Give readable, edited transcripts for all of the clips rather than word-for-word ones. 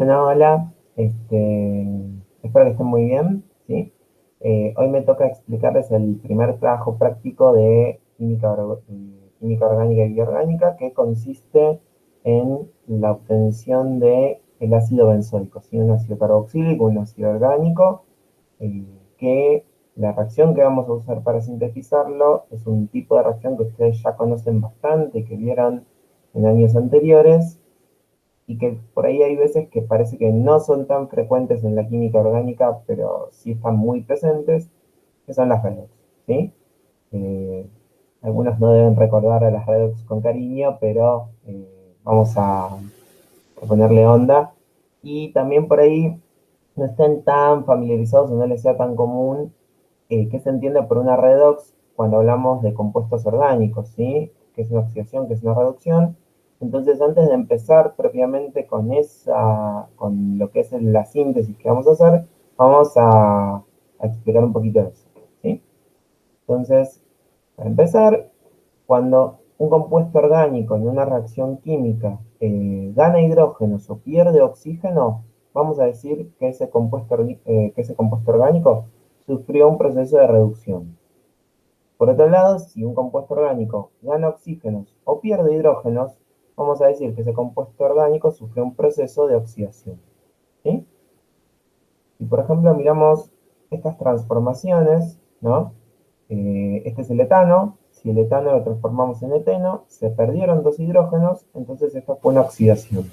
Bueno, hola, espero que estén muy bien, ¿sí? Hoy me toca explicarles el primer trabajo práctico de química orgánica y bioorgánica, que consiste en la obtención de el ácido benzoico, ¿sí? Un ácido carboxílico, un ácido orgánico, eh, que la reacción que vamos a usar para sintetizarlo es un tipo de reacción que ustedes ya conocen bastante, que vieron en años anteriores, y que por ahí hay veces que parece que no son tan frecuentes en la química orgánica, pero sí están muy presentes, que son las redox, ¿sí? Eh, Algunos no deben recordar a las redox con cariño, pero vamos a ponerle onda. Y también por ahí no estén tan familiarizados o no les sea tan común qué se entiende por una redox cuando hablamos de compuestos orgánicos, ¿sí? ¿Qué es una oxidación, qué es una reducción? Entonces, antes de empezar propiamente con lo que es la síntesis que vamos a hacer, vamos a explicar un poquito de eso, ¿sí? Entonces, para empezar, cuando un compuesto orgánico en una reacción química gana hidrógenos o pierde oxígeno, vamos a decir que ese compuesto orgánico sufrió un proceso de reducción. Por otro lado, si un compuesto orgánico gana oxígenos o pierde hidrógenos, vamos a decir que ese compuesto orgánico sufrió un proceso de oxidación, ¿sí? Si por ejemplo miramos estas transformaciones, ¿no? Este es el etano. Si el etano lo transformamos en eteno, se perdieron dos hidrógenos, entonces esto fue una oxidación.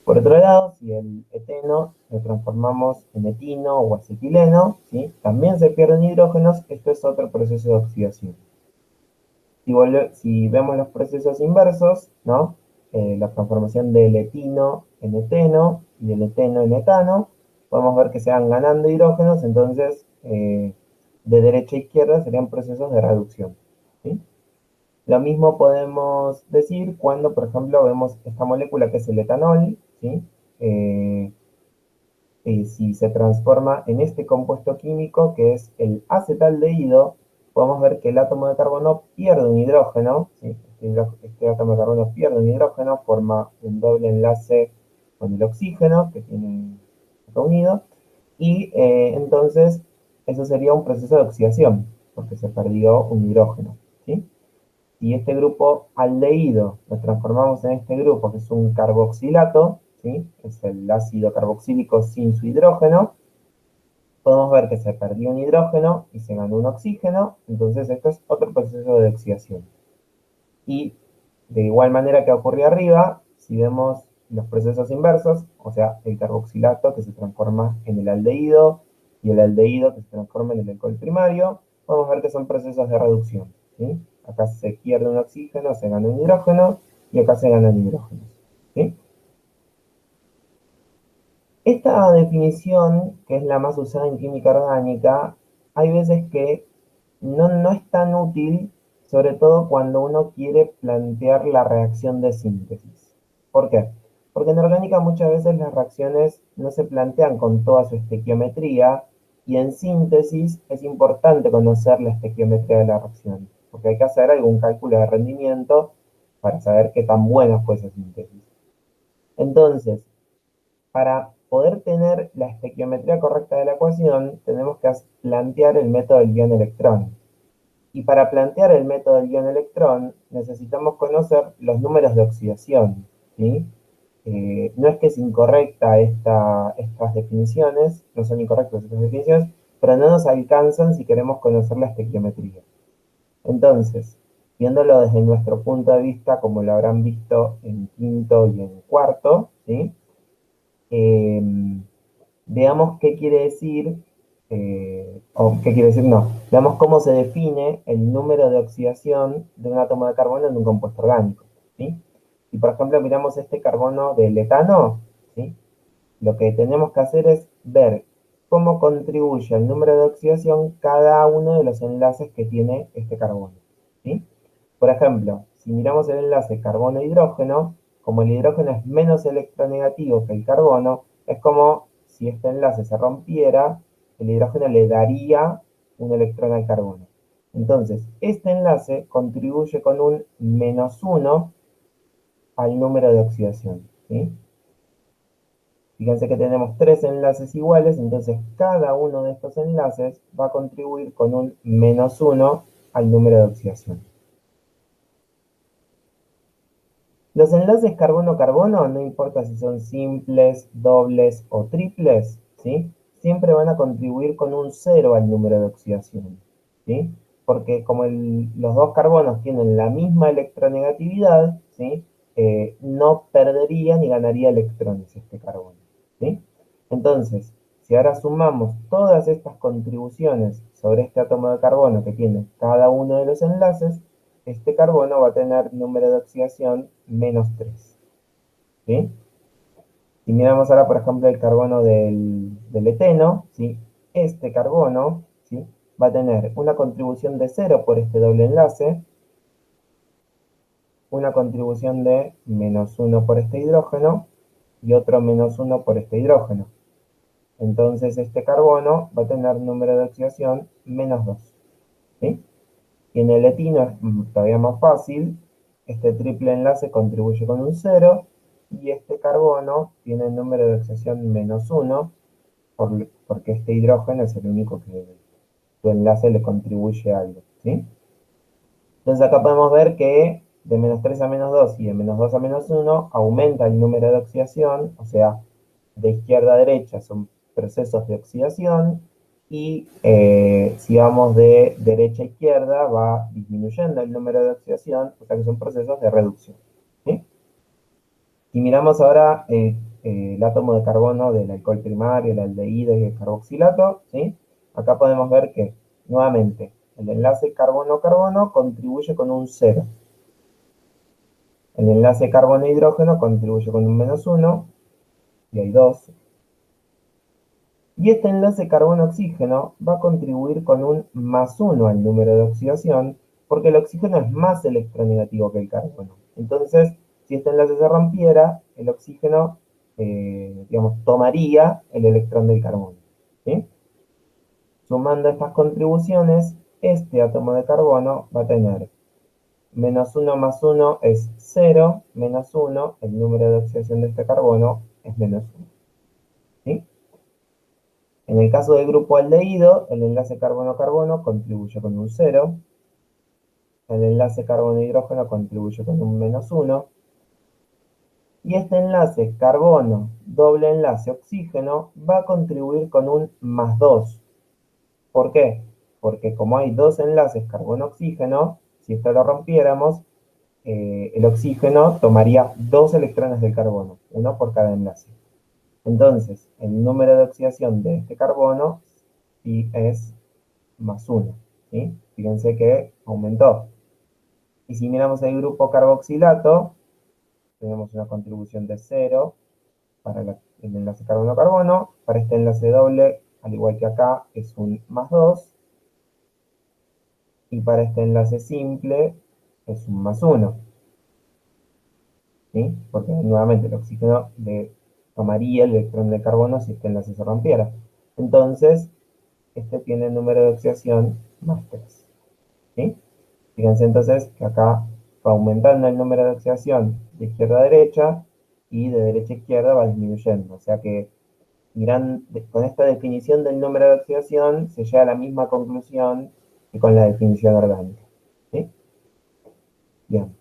Por otro lado, si el eteno lo transformamos en etino o acetileno, ¿sí? También se pierden hidrógenos, esto es otro proceso de oxidación. Si vemos los procesos inversos, ¿no? La transformación del etino en eteno y del eteno en etano, podemos ver que se van ganando hidrógenos, entonces de derecha a izquierda serían procesos de reducción, ¿sí? Lo mismo podemos decir cuando, por ejemplo, vemos esta molécula que es el etanol, ¿sí? Eh, si se transforma en este compuesto químico que es el acetaldehído, podemos ver que el átomo de carbono pierde un hidrógeno, ¿sí? Este átomo de carbono pierde un hidrógeno, forma un doble enlace con el oxígeno que tiene acá unido, y entonces eso sería un proceso de oxidación, porque se perdió un hidrógeno, ¿sí? Si este grupo aldehído lo transformamos en este grupo, que es un carboxilato, ¿sí? Es el ácido carboxílico sin su hidrógeno, podemos ver que se perdió un hidrógeno y se ganó un oxígeno, entonces esto es otro proceso de oxidación. Y de igual manera que ocurrió arriba, si vemos los procesos inversos, o sea, el carboxilato que se transforma en el aldehído y el aldehído que se transforma en el alcohol primario, podemos ver que son procesos de reducción, ¿sí? Acá se pierde un oxígeno, se gana un hidrógeno y acá se ganan hidrógenos, ¿sí? Esta definición, que es la más usada en química orgánica, hay veces que no es tan útil, sobre todo cuando uno quiere plantear la reacción de síntesis. ¿Por qué? Porque en orgánica muchas veces las reacciones no se plantean con toda su estequiometría, y en síntesis es importante conocer la estequiometría de la reacción, porque hay que hacer algún cálculo de rendimiento para saber qué tan buena fue esa síntesis. Entonces, para poder tener la estequiometría correcta de la ecuación, tenemos que plantear el método del ion-electrón. Y para plantear el método del ion-electrón, necesitamos conocer los números de oxidación, ¿sí? No es que es incorrecta estas definiciones, no son incorrectas estas definiciones, pero no nos alcanzan si queremos conocer la estequiometría. Entonces, viéndolo desde nuestro punto de vista, como lo habrán visto en quinto y en cuarto, ¿sí? eh, Veamos qué quiere decir, o qué quiere decir, no, veamos cómo se define el número de oxidación de un átomo de carbono en un compuesto orgánico, ¿sí? Si por ejemplo miramos este carbono del etano, ¿sí? Lo que tenemos que hacer es ver cómo contribuye al número de oxidación cada uno de los enlaces que tiene este carbono, ¿sí? Por ejemplo, si miramos el enlace carbono-hidrógeno, como el hidrógeno es menos electronegativo que el carbono, es como si este enlace se rompiera, el hidrógeno le daría un electrón al carbono. Entonces, este enlace contribuye con un -1 al número de oxidación, ¿sí? Fíjense que tenemos tres enlaces iguales, entonces cada uno de estos enlaces va a contribuir con un -1 al número de oxidación. Los enlaces carbono-carbono, no importa si son simples, dobles o triples, ¿sí? Siempre van a contribuir con un 0 al número de oxidación, ¿sí? Porque como los dos carbonos tienen la misma electronegatividad, ¿sí? No perdería ni ganaría electrones este carbono, ¿sí? Entonces, si ahora sumamos todas estas contribuciones sobre este átomo de carbono que tiene cada uno de los enlaces, este carbono va a tener número de oxidación -3. ¿Sí? Si miramos ahora, por ejemplo, el carbono del eteno, ¿sí? Este carbono, ¿sí? Va a tener una contribución de 0 por este doble enlace, una contribución de -1 por este hidrógeno y otro -1 por este hidrógeno. Entonces este carbono va a tener número de oxidación -2. ¿Sí? Y en el etino es todavía más fácil, este triple enlace contribuye con un 0 y este carbono tiene el número de oxidación -1 porque este hidrógeno es el único que su enlace le contribuye a algo, ¿sí? Entonces acá podemos ver que de -3 a -2 y de -2 a -1 aumenta el número de oxidación, o sea, de izquierda a derecha son procesos de oxidación, y si vamos de derecha a izquierda va disminuyendo el número de oxidación, o sea que son procesos de reducción, ¿sí? Si miramos ahora el átomo de carbono del alcohol primario, el aldehído y el carboxilato, ¿sí? Acá podemos ver que, nuevamente, el enlace carbono-carbono contribuye con un 0. El enlace carbono-hidrógeno contribuye con un -1, y hay 2. Y este enlace carbono-oxígeno va a contribuir con un +1 al número de oxidación, porque el oxígeno es más electronegativo que el carbono. Entonces, si este enlace se rompiera, el oxígeno, digamos, tomaría el electrón del carbono, ¿sí? Sumando estas contribuciones, este átomo de carbono va a tener -1 más 1 es 0, -1, el número de oxidación de este carbono es -1. ¿Sí? En el caso del grupo aldehído, el enlace carbono-carbono contribuye con un 0, el enlace carbono-hidrógeno contribuye con un -1, y este enlace carbono, doble enlace oxígeno, va a contribuir con un +2. ¿Por qué? Porque como hay dos enlaces carbono-oxígeno, si esto lo rompiéramos, el oxígeno tomaría dos electrones del carbono, uno por cada enlace. Entonces, el número de oxidación de este carbono sí es +1. ¿Sí? Fíjense que aumentó. Y si miramos el grupo carboxilato, tenemos una contribución de 0 para el enlace carbono-carbono. Para este enlace doble, al igual que acá, es un +2. Y para este enlace simple es un +1. ¿Sí? Porque nuevamente el oxígeno le tomaría el electrón de carbono si este enlace se rompiera. Entonces, este tiene el número de oxidación +3. ¿Sí? Fíjense entonces que acá va aumentando el número de oxidación de izquierda a derecha y de derecha a izquierda va disminuyendo. O sea que con esta definición del número de oxidación se llega a la misma conclusión que con la definición orgánica. ¿Sí? Bien.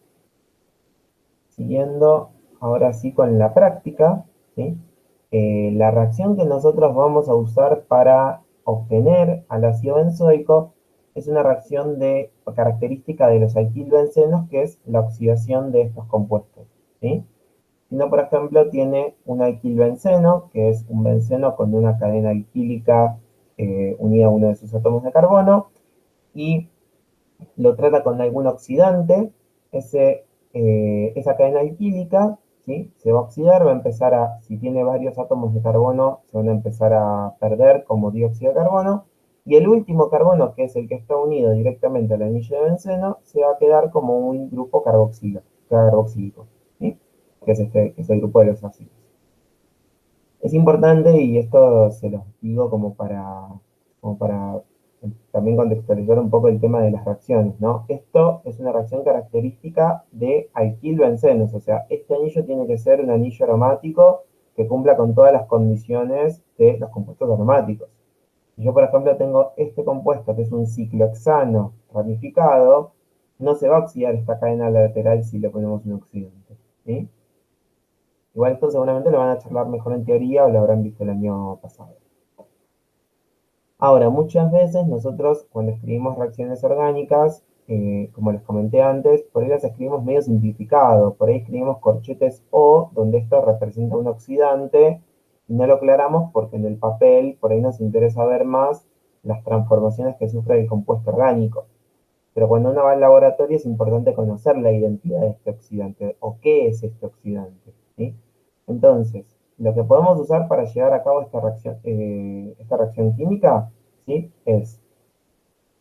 Siguiendo ahora sí con la práctica, ¿sí? La reacción que nosotros vamos a usar para obtener al ácido benzoico es una reacción de característica de los alquilbencenos, que es la oxidación de estos compuestos, ¿sí? Si no, por ejemplo, tiene un alquilbenceno, que es un benceno con una cadena alquílica unida a uno de sus átomos de carbono, y lo trata con algún oxidante, esa cadena alquílica, ¿sí? Se va a oxidar, va a empezar si tiene varios átomos de carbono, se van a empezar a perder como dióxido de carbono, y el último carbono, que es el que está unido directamente al anillo de benceno, se va a quedar como un grupo carboxílico, ¿sí? Que es el grupo de los ácidos. Es importante, y esto se los digo como para también contextualizar un poco el tema de las reacciones, ¿no? Esto es una reacción característica de alquilbencenos, o sea, este anillo tiene que ser un anillo aromático que cumpla con todas las condiciones de los compuestos aromáticos. Si yo, por ejemplo, tengo este compuesto que es un ciclohexano ramificado, no se va a oxidar esta cadena lateral si le ponemos un oxidante, ¿sí? Igual esto seguramente lo van a charlar mejor en teoría o lo habrán visto el año pasado. Ahora, muchas veces nosotros cuando escribimos reacciones orgánicas, como les comenté antes, por ahí las escribimos medio simplificado, por ahí escribimos corchetes O, donde esto representa un oxidante, y no lo aclaramos porque en el papel por ahí nos interesa ver más las transformaciones que sufre el compuesto orgánico. Pero cuando uno va al laboratorio es importante conocer la identidad de este oxidante o qué es este oxidante, ¿sí? Entonces, lo que podemos usar para llevar a cabo esta reacción química, ¿sí? Es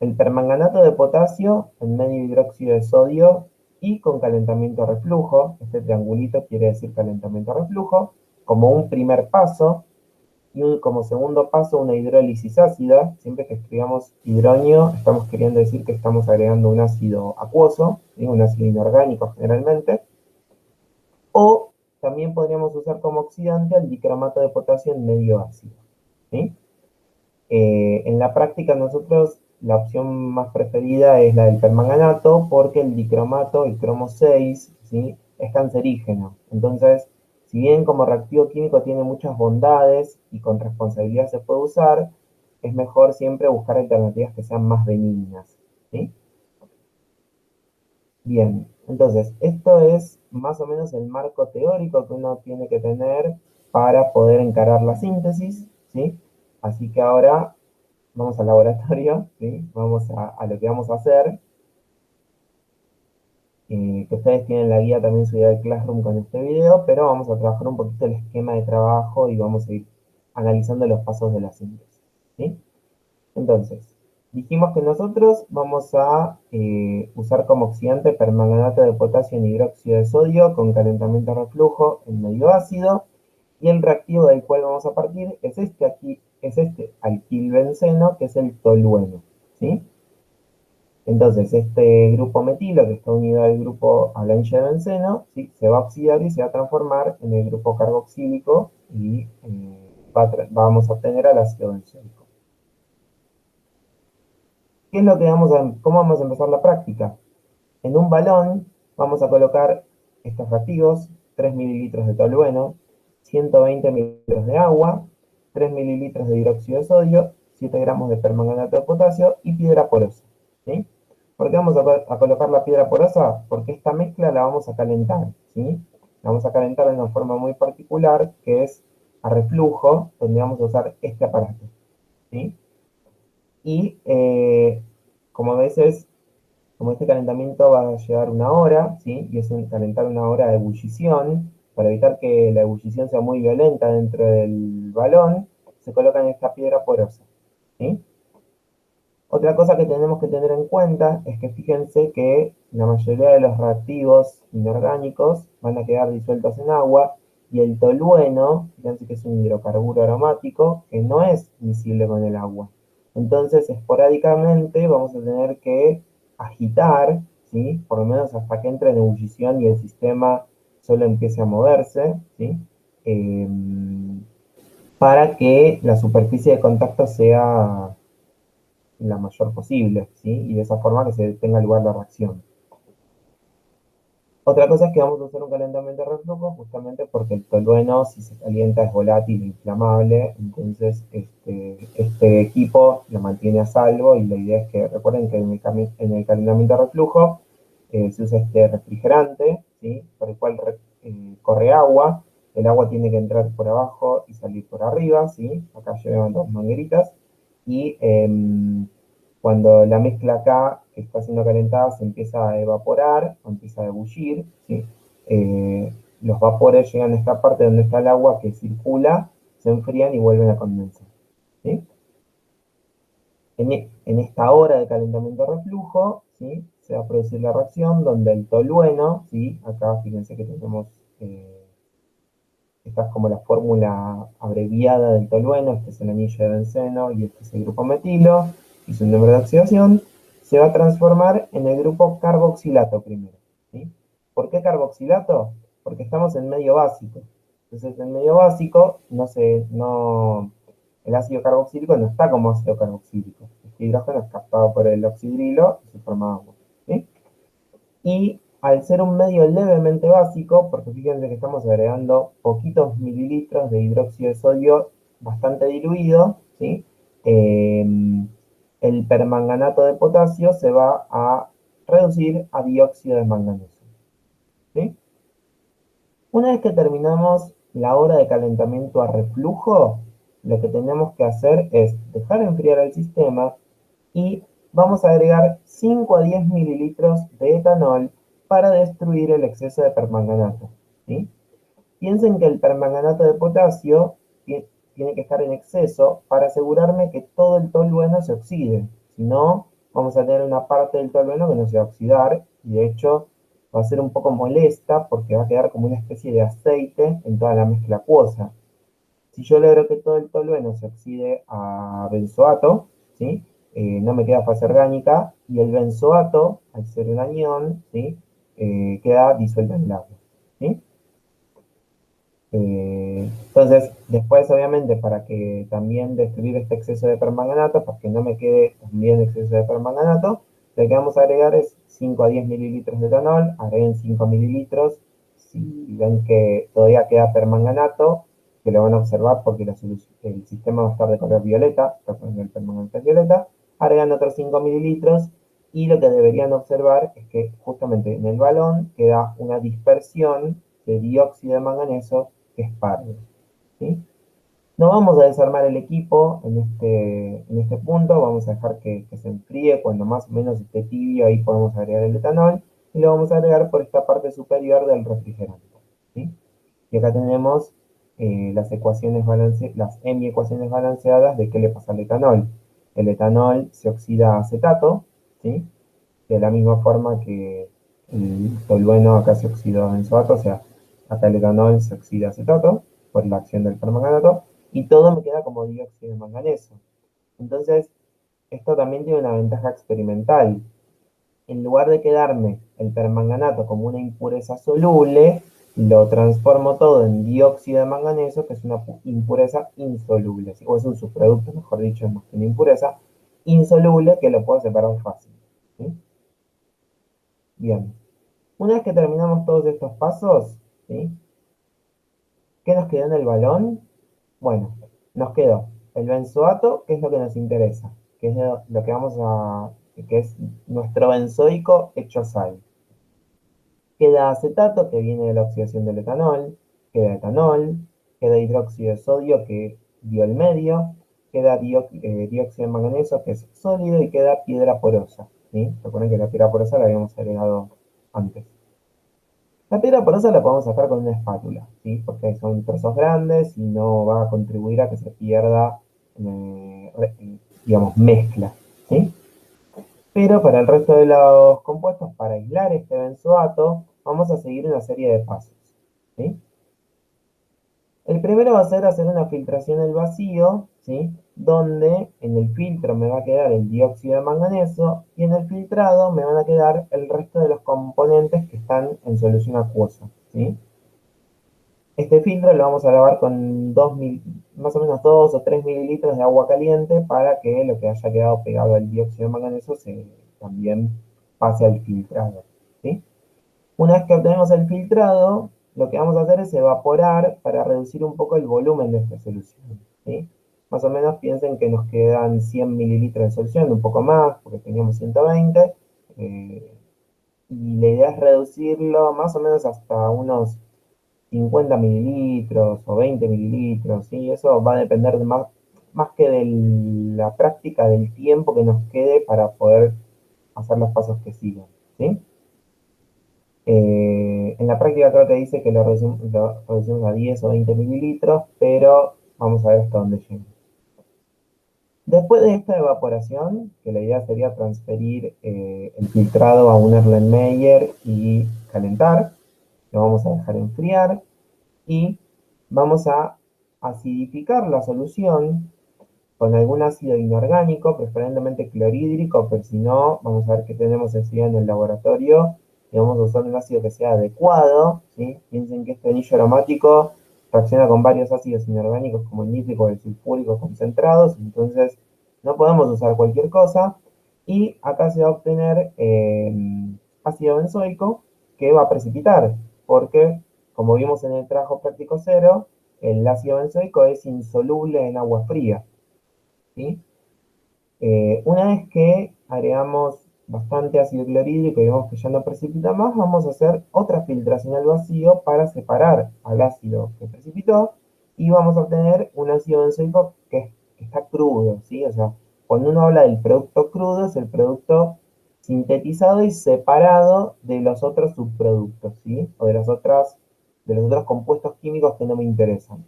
el permanganato de potasio en medio hidróxido de sodio y con calentamiento a reflujo. Este triangulito quiere decir calentamiento a reflujo, como un primer paso, y como segundo paso una hidrólisis ácida. Siempre que escribamos hidróneo estamos queriendo decir que estamos agregando un ácido acuoso, ¿sí? Un ácido inorgánico generalmente. O también podríamos usar como oxidante el dicromato de potasio en medio ácido, ¿sí? En la práctica nosotros la opción más preferida es la del permanganato porque el dicromato, el cromo 6, ¿sí? Es cancerígeno. Entonces, si bien como reactivo químico tiene muchas bondades y con responsabilidad se puede usar, es mejor siempre buscar alternativas que sean más benignas, ¿sí? Bien, entonces esto es más o menos el marco teórico que uno tiene que tener para poder encarar la síntesis, ¿sí? Así que ahora vamos al laboratorio, ¿sí? Vamos a lo que vamos a hacer. Que ustedes tienen la guía también subida al Classroom con este video, pero vamos a trabajar un poquito el esquema de trabajo y vamos a ir analizando los pasos de la síntesis, ¿sí? Entonces, dijimos que nosotros vamos a usar como oxidante permanganato de potasio en hidróxido de sodio con calentamiento a reflujo en medio ácido, y el reactivo del cual vamos a partir es este aquí, es este alquilbenceno, que es el tolueno, ¿sí? Entonces, este grupo metilo que está unido al grupo a la ancha de benceno, ¿sí? Se va a oxidar y se va a transformar en el grupo carboxílico y vamos a obtener al ácido bencénico. ¿Qué es lo que cómo vamos a empezar la práctica? En un balón vamos a colocar estos reactivos, 3 mililitros de tolueno, 120 mililitros de agua, 3 mililitros de hidróxido de sodio, 7 gramos de permanganato de potasio y piedra porosa, ¿sí? ¿Por qué vamos a colocar la piedra porosa? Porque esta mezcla la vamos a calentar, ¿sí? La vamos a calentar de una forma muy particular, que es a reflujo, donde vamos a usar este aparato, ¿sí? Y como veces, como este calentamiento va a llevar una hora, ¿sí? Y es un calentar una hora de ebullición, para evitar que la ebullición sea muy violenta dentro del balón, se coloca en esta piedra porosa, ¿sí? Otra cosa que tenemos que tener en cuenta es que fíjense que la mayoría de los reactivos inorgánicos van a quedar disueltos en agua y el tolueno, fíjense que es un hidrocarburo aromático que no es miscible con el agua. Entonces, esporádicamente vamos a tener que agitar, ¿sí? Por lo menos hasta que entre en ebullición y el sistema solo empiece a moverse, ¿sí? Eh, para que la superficie de contacto sea la mayor posible, ¿sí? Y de esa forma que se tenga lugar la reacción. Otra cosa es que vamos a usar un calentamiento de reflujo justamente porque el tolueno, si se calienta, es volátil e inflamable. Entonces, este equipo lo mantiene a salvo y la idea es que recuerden que en el calentamiento de reflujo se usa este refrigerante, ¿sí? Por el cual corre agua. El agua tiene que entrar por abajo y salir por arriba, ¿sí? Acá llevan dos mangueritas. Y cuando la mezcla acá que está siendo calentada se empieza a evaporar o empieza a ebullir, ¿sí? Los vapores llegan a esta parte donde está el agua que circula, se enfrían y vuelven a condensar, ¿sí? En esta hora de calentamiento reflujo, ¿sí? Se va a producir la reacción donde el tolueno, ¿sí? Acá fíjense que tenemos, esta es como la fórmula abreviada del tolueno, este es el anillo de benceno y este es el grupo metilo, y su número de oxidación, se va a transformar en el grupo carboxilato primero, ¿sí? ¿Por qué carboxilato? Porque estamos en medio básico. Entonces, en medio básico, el ácido carboxílico no está como ácido carboxílico. Este hidrógeno es captado por el oxidrilo y se forma agua. ¿Sí? Y al ser un medio levemente básico, porque fíjense que estamos agregando poquitos mililitros de hidróxido de sodio bastante diluido, ¿sí? Eh, el permanganato de potasio se va a reducir a dióxido de manganeso. ¿Sí? Una vez que terminamos la hora de calentamiento a reflujo, lo que tenemos que hacer es dejar enfriar el sistema y vamos a agregar 5 a 10 mililitros de etanol para destruir el exceso de permanganato. ¿Sí? Piensen que el permanganato de potasio tiene que estar en exceso para asegurarme que todo el tolueno se oxide. Si no, vamos a tener una parte del tolueno que no se va a oxidar y de hecho va a ser un poco molesta porque va a quedar como una especie de aceite en toda la mezcla acuosa. Si yo logro que todo el tolueno se oxide a benzoato, ¿sí? No me queda fase orgánica y el benzoato, al ser un anión, ¿sí? Queda disuelto en el agua. ¿Sí? Entonces, después, obviamente, para que también destruir este exceso de permanganato, para que no me quede también exceso de permanganato, lo que vamos a agregar es 5 a 10 mililitros de etanol, agreguen 5 mililitros. Si ven que todavía queda permanganato, que lo van a observar porque el sistema va a estar de color violeta, el permanganato es violeta, agregan otros 5 mililitros y lo que deberían observar es que justamente en el balón queda una dispersión de dióxido de manganeso que es pardo. ¿Sí? No vamos a desarmar el equipo en este punto, vamos a dejar que se enfríe, cuando más o menos esté tibio, ahí podemos agregar el etanol, y lo vamos a agregar por esta parte superior del refrigerante. ¿Sí? Y acá tenemos las ecuaciones balanceadas de qué le pasa al etanol. El etanol se oxida a acetato, ¿sí? De la misma forma que el tolueno acá se oxida a benzoato, o sea, acá el etanol se oxida a acetato por la acción del permanganato, y todo me queda como dióxido de manganeso. Entonces, esto también tiene una ventaja experimental. En lugar de quedarme el permanganato como una impureza soluble, lo transformo todo en dióxido de manganeso, que es una impureza insoluble, o es un subproducto, mejor dicho, más que una impureza, insoluble que lo puedo separar fácil. ¿Sí? Bien, una vez que terminamos todos estos pasos, ¿sí? ¿Qué nos quedó en el balón? Bueno, nos quedó el benzoato, que es lo que nos interesa, que es lo que que es nuestro benzoico hecho sal. Queda acetato, que viene de la oxidación del etanol, queda etanol, queda hidróxido de sodio, que dio el medio, queda dióxido de manganeso, que es sólido, y queda piedra porosa. ¿Sí? Recuerden que la piedra porosa la habíamos agregado antes. La piedra porosa la podemos sacar con una espátula, ¿sí? Porque son trozos grandes y no va a contribuir a que se pierda, digamos, mezcla, ¿sí? Pero para el resto de los compuestos, para aislar este benzoato, vamos a seguir una serie de pasos, ¿sí? El primero va a ser hacer una filtración al vacío, ¿sí? Donde en el filtro me va a quedar el dióxido de manganeso y en el filtrado me van a quedar el resto de los componentes que están en solución acuosa, ¿sí? Este filtro lo vamos a lavar con más o menos 2 o 3 mililitros de agua caliente para que lo que haya quedado pegado al dióxido de manganeso también pase al filtrado, ¿sí? Una vez que obtenemos el filtrado, lo que vamos a hacer es evaporar para reducir un poco el volumen de esta solución, ¿sí? Más o menos piensen que nos quedan 100 mililitros de solución, un poco más, porque teníamos 120, y la idea es reducirlo más o menos hasta unos 50 mililitros o 20 mililitros, ¿sí? Eso va a depender más que de la práctica, del tiempo que nos quede para poder hacer los pasos que sigan, ¿sí? En la práctica creo que dice que lo reducimos a 10 o 20 mililitros, pero vamos a ver hasta dónde llega. Después de esta evaporación, que la idea sería transferir el filtrado a un Erlenmeyer y calentar, lo vamos a dejar enfriar y vamos a acidificar la solución con algún ácido inorgánico, preferentemente clorhídrico, pero si no, vamos a ver qué tenemos enseguida en el laboratorio y vamos a usar un ácido que sea adecuado, ¿sí? Piensen que este anillo aromático reacciona con varios ácidos inorgánicos como el nítrico o el sulfúrico concentrados, entonces no podemos usar cualquier cosa. Y acá se va a obtener ácido benzoico que va a precipitar, porque como vimos en el trabajo práctico cero, el ácido benzoico es insoluble en agua fría, ¿sí? Una vez que agregamos bastante ácido clorhídrico y vemos que ya no precipita más, vamos a hacer otra filtración al vacío para separar al ácido que precipitó y vamos a obtener un ácido benzoico que está crudo, ¿sí? O sea, cuando uno habla del producto crudo es el producto sintetizado y separado de los otros subproductos, ¿sí? O de los otros compuestos químicos que no me interesan.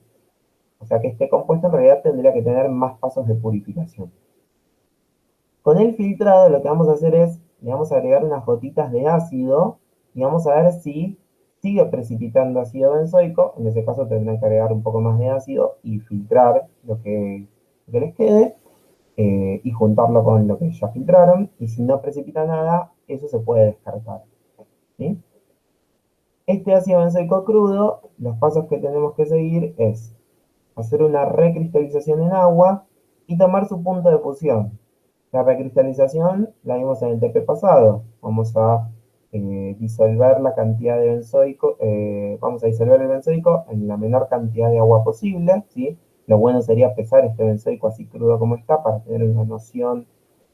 O sea que este compuesto en realidad tendría que tener más pasos de purificación. Con el filtrado lo que vamos a hacer es, le vamos a agregar unas gotitas de ácido y vamos a ver si sigue precipitando ácido benzoico. En ese caso tendrán que agregar un poco más de ácido y filtrar lo que les quede y juntarlo con lo que ya filtraron. Y si no precipita nada, eso se puede descartar, ¿sí? Este ácido benzoico crudo, los pasos que tenemos que seguir es hacer una recristalización en agua y tomar su punto de fusión. La recristalización la vimos en el TP pasado. Vamos a disolver la cantidad de benzoico, vamos a disolver el benzoico en la menor cantidad de agua posible, ¿sí? Lo bueno sería pesar este benzoico así crudo como está para tener una noción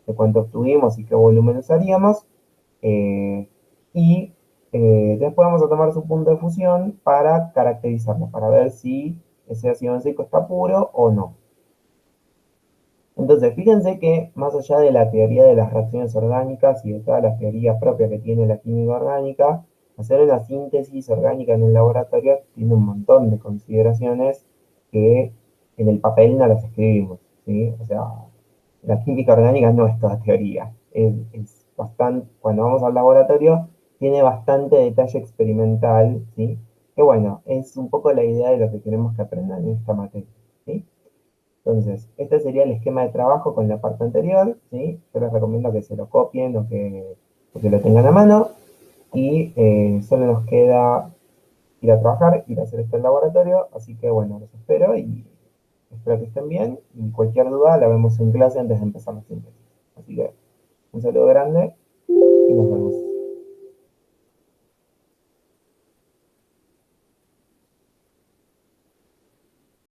de cuánto obtuvimos y qué volumen usaríamos. Eh, y después vamos a tomar su punto de fusión para caracterizarlo, para ver si ese ácido benzoico está puro o no. Entonces, fíjense que más allá de la teoría de las reacciones orgánicas y de todas las teorías propias que tiene la química orgánica, hacer una síntesis orgánica en el laboratorio tiene un montón de consideraciones que en el papel no las escribimos, ¿sí? O sea, la química orgánica no es toda teoría, es bastante, cuando vamos al laboratorio, tiene bastante detalle experimental, ¿sí? Que bueno, es un poco la idea de lo que queremos que aprendan en esta materia, ¿sí? Entonces, este sería el esquema de trabajo con la parte anterior, ¿sí? Yo les recomiendo que se lo copien o que lo tengan a mano y solo nos queda ir a trabajar, ir a hacer esto en el laboratorio, así que bueno, los espero y espero que estén bien y cualquier duda la vemos en clase antes de empezar la síntesis. Así que un saludo grande y nos vemos.